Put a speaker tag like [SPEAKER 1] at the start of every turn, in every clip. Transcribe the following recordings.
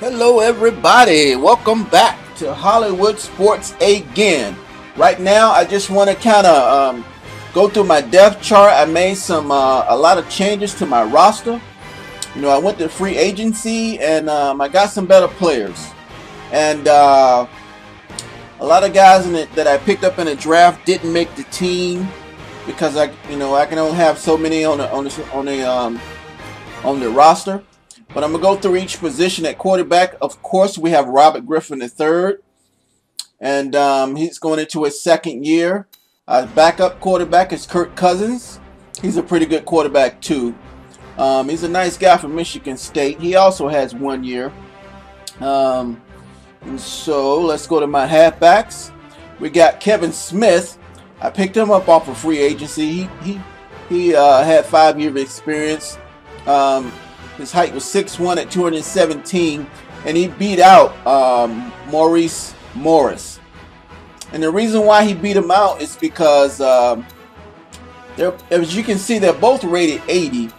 [SPEAKER 1] Hello everybody, welcome back to Hollywood Sports again. Right now I just want to kind of go through my depth chart. I made a lot of changes to my roster. I went to free agency and I got some better players. And a lot of guys that I picked up in the draft didn't make the team because I can only have so many on the roster. But I'm going to go through each position at quarterback. Of course, we have Robert Griffin III, and he's going into his second year. Backup quarterback is Kirk Cousins. He's a pretty good quarterback, too. He's a nice guy from Michigan State. He also has 1 year. And so let's go to my halfbacks. We got Kevin Smith. I picked him up off of free agency. He had 5 years of experience. His height was 6'1" at 217, and he beat out Maurice Morris. And the reason why he beat him out is because, as you can see, they're both rated 80.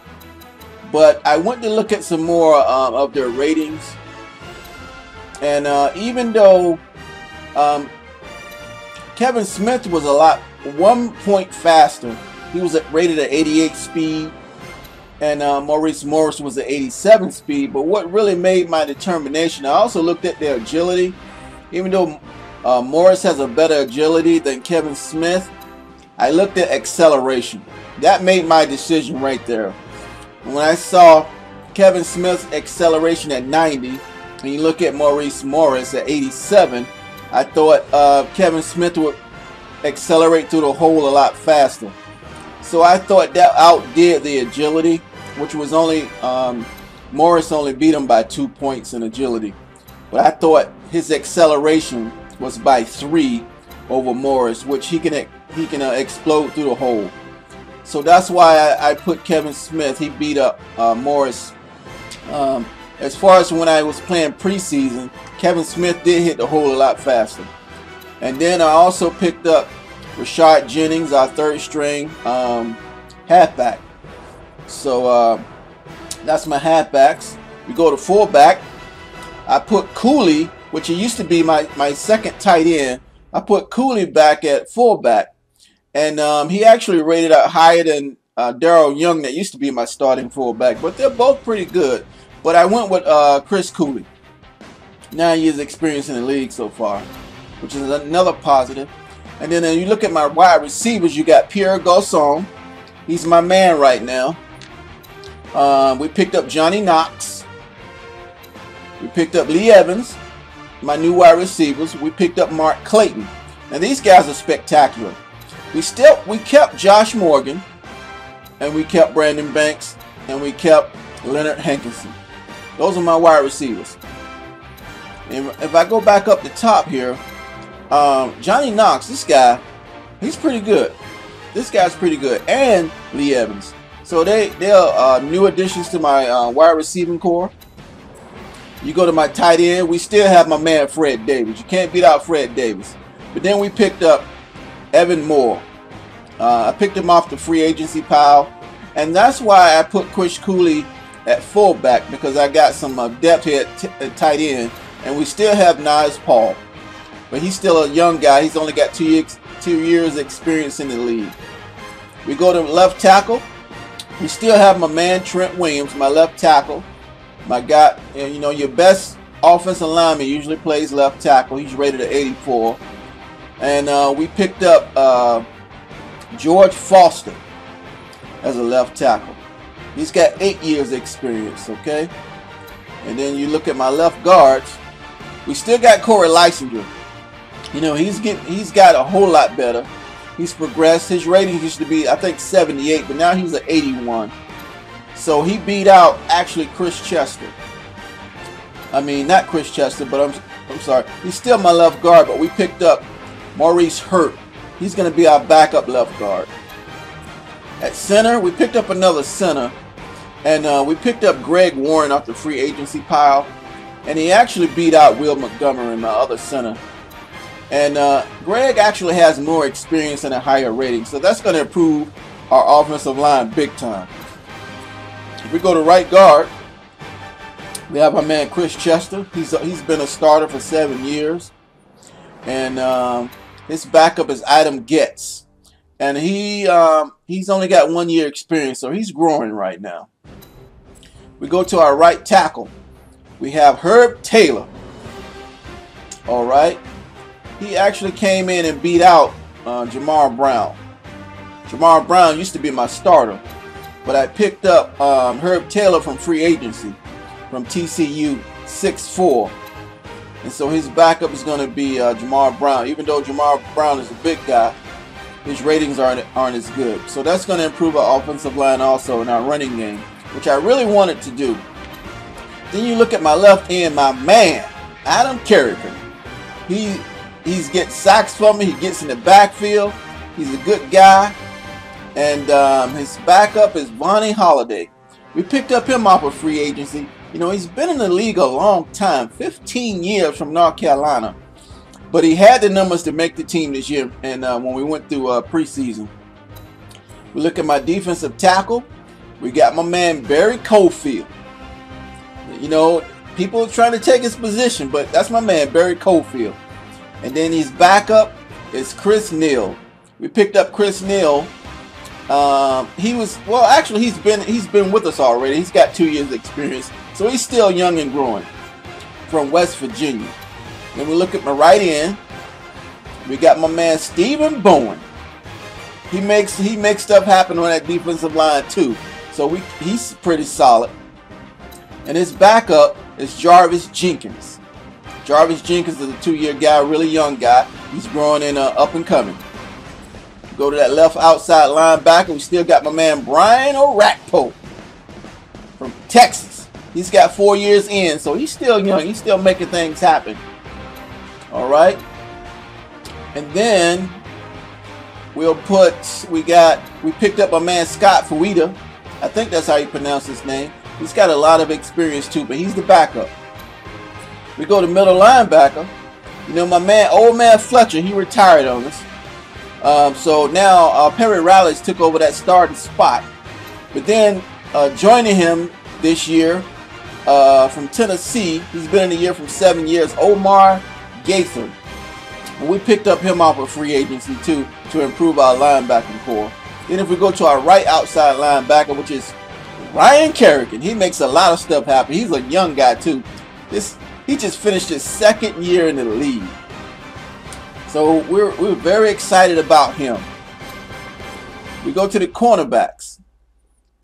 [SPEAKER 1] But I went to look at some more of their ratings. And even though Kevin Smith was 1 point faster, he was rated at 88 speed. And Maurice Morris was at 87 speed. But what really made my determination, I also looked at their agility. Even though Morris has a better agility than Kevin Smith, I looked at acceleration. That made my decision right there. When I saw Kevin Smith's acceleration at 90, and you look at Maurice Morris at 87, I thought Kevin Smith would accelerate through the hole a lot faster. So I thought that outdid the agility, which was only Morris only beat him by 2 points in agility. But I thought his acceleration was by 3 over Morris, which he can explode through the hole. So that's why I put Kevin Smith. He beat up Morris. As far as when I was playing preseason, Kevin Smith did hit the hole a lot faster. And then I also picked up Rashad Jennings, our third string halfback. So that's my halfbacks. We go to fullback. I put Cooley, which it used to be my second tight end. I put Cooley back at fullback. And he actually rated out higher than Darrell Young, that used to be my starting fullback. But they're both pretty good. But I went with Chris Cooley. 9 years experience in the league so far, which is another positive. And then you look at my wide receivers, you got Pierre Garçon. He's my man right now. We picked up Johnny Knox. We picked up Lee Evans, my new wide receivers. We picked up Mark Clayton. Now these guys are spectacular. We kept Josh Morgan, and we kept Brandon Banks, and we kept Leonard Hankinson. Those are my wide receivers. And if I go back up the top here, Johnny Knox, this guy, he's pretty good. This guy's pretty good, and Lee Evans. So they're new additions to my wide receiving core. You go to my tight end, we still have my man Fred Davis. You can't beat out Fred Davis. But then we picked up Evan Moore. I picked him off the free agency pile, and that's why I put Chris Cooley at fullback, because I got some depth here at tight end, and we still have Niles Paul. But he's still a young guy. He's only got 2 years experience in the league. We go to left tackle. We still have my man Trent Williams, my left tackle. My guy, your best offensive lineman usually plays left tackle. He's rated at 84. And we picked up George Foster as a left tackle. He's got 8 years experience, okay? And then you look at my left guards. We still got Corey Lysinger. He's got a whole lot better. He's progressed. His rating used to be, I think, 78, but now he's at 81. So he beat out actually Chris Chester. I mean, not Chris Chester, but I'm sorry. He's still my left guard, but we picked up Maurice Hurt. He's going to be our backup left guard. At center, we picked up another center, and we picked up Greg Warren off the free agency pile, and he actually beat out Will Montgomery, my other center. And Greg actually has more experience and a higher rating, so that's going to improve our offensive line big time. If we go to right guard, We have our man Chris Chester. He's been a starter for 7 years, and his backup is Adam Getz, and he's only got 1 year experience, so he's growing right now. We go to our right tackle. We have Herb Taylor. All right, he actually came in and beat out Jamar Brown. Jamar Brown used to be my starter, but I picked up Herb Taylor from free agency from TCU 6'4", and so his backup is going to be Jamar Brown. Even though Jamar Brown is a big guy, his ratings aren't as good. So that's going to improve our offensive line also in our running game, which I really wanted to do. Then you look at my left end, my man Adam Carrigan. He's getting sacks for me. He gets in the backfield. He's a good guy. And his backup is Vonnie Holiday. We picked up him off of free agency. You know, he's been in the league a long time, 15 years from North Carolina. But he had the numbers to make the team this year. And when we went through preseason, we look at my defensive tackle. We got my man Barry Cofield. You know, people are trying to take his position, but that's my man Barry Cofield. And then his backup is Chris Neal. We picked up Chris Neal. He's been with us already. He's got 2 years experience, so he's still young and growing, from West Virginia. Then we look at my right end. We got my man Stephen Bowen. He makes stuff happen on that defensive line too, so he's pretty solid. And his backup is Jarvis Jenkins. Jarvis Jenkins is a 2-year guy, really young guy. He's growing and up and coming. Go to that left outside linebacker. We still got my man Brian Orakpo from Texas. He's got 4 years in, so he's still young. He's still making things happen. All right. And then we picked up my man Scott Fuida. I think that's how you pronounce his name. He's got a lot of experience too, but he's the backup. We go to middle linebacker. You know, my man, old man Fletcher, he retired on us. So now Perry Riley's took over that starting spot. But then joining him this year from Tennessee, he's been in the year from 7 years, Omar Gaither. And we picked up him off of free agency too to improve our linebacking core. Then if we go to our right outside linebacker, which is Ryan Kerrigan, he makes a lot of stuff happen. He's a young guy too. He just finished his 2nd year in the league. So we're very excited about him. We go to the cornerbacks.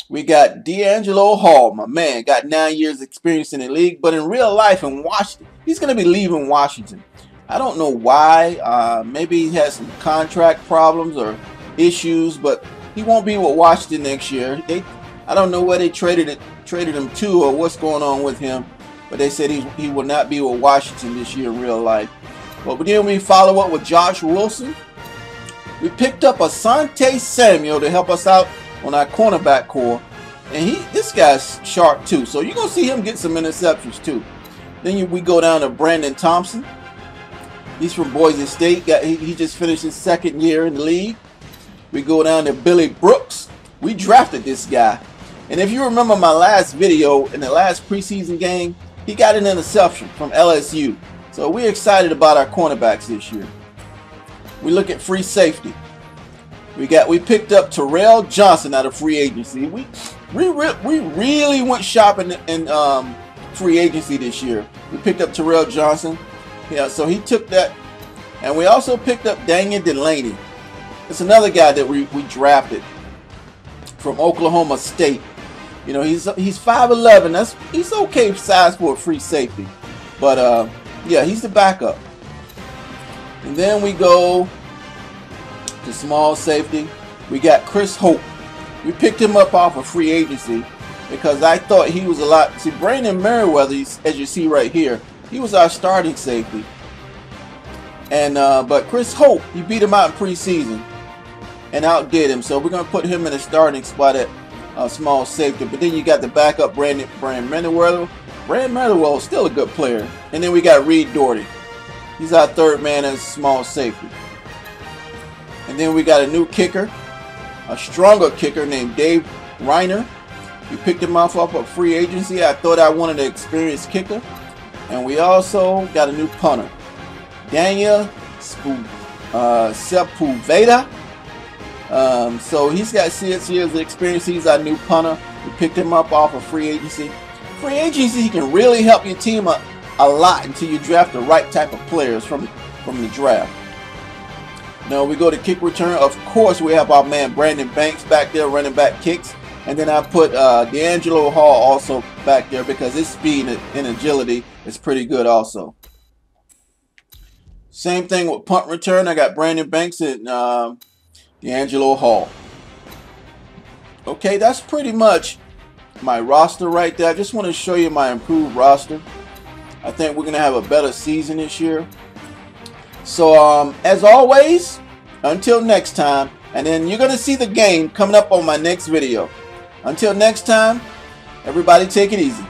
[SPEAKER 1] We got D'Angelo Hall, my man, got 9 years experience in the league, but in real life in Washington, he's going to be leaving Washington. I don't know why. Maybe he has some contract problems or issues, but he won't be with Washington next year. I don't know where they traded him to or what's going on with him, but they said he will not be with Washington this year in real life. But then we follow up with Josh Wilson. We picked up Asante Samuel to help us out on our cornerback core, and this guy's sharp too. So you're gonna see him get some interceptions too. Then we go down to Brandon Thompson. He's from Boise State. He just finished his 2nd year in the league. We go down to Billy Brooks. We drafted this guy. And if you remember my last video, in the last preseason game, he got an interception from LSU. So we're excited about our cornerbacks this year. We look at free safety. We picked up Terrell Johnson out of free agency. We really went shopping in free agency this year. We picked up Terrell Johnson. Yeah, so he took that. And we also picked up Daniel Delaney. It's another guy that we drafted from Oklahoma State. You know, he's 5'11". He's okay size for a free safety. But yeah, he's the backup. And then we go to small safety. We got Chris Hope. We picked him up off of free agency because I thought he was a lot. See, Brandon Merriweather, as you see right here, he was our starting safety. And but Chris Hope, he beat him out in preseason and outdid him. So we're gonna put him in a starting spot at small safety. But then you got the backup Brandon Merriweather. Brandon Merriweather is still a good player. And then we got Reed Doherty. He's our 3rd man as small safety. And then we got a new kicker, a stronger kicker named Dave Reiner. We picked him off of free agency. I thought I wanted an experienced kicker. And we also got a new punter, Daniel Sepulveda. So he's got 6 years of experience. He's our new punter. We picked him up off of free agency. Free agency, he can really help your team a lot until you draft the right type of players from the draft. Now we go to kick return. Of course, we have our man Brandon Banks back there running back kicks. And then I put D'Angelo Hall also back there because his speed and agility is pretty good also. Same thing with punt return. I got Brandon Banks and D'Angelo Hall. Okay, that's pretty much my roster right there. I just want to show you my improved roster. I think we're going to have a better season this year. So as always, until next time, and then you're going to see the game coming up on my next video. Until next time, everybody take it easy.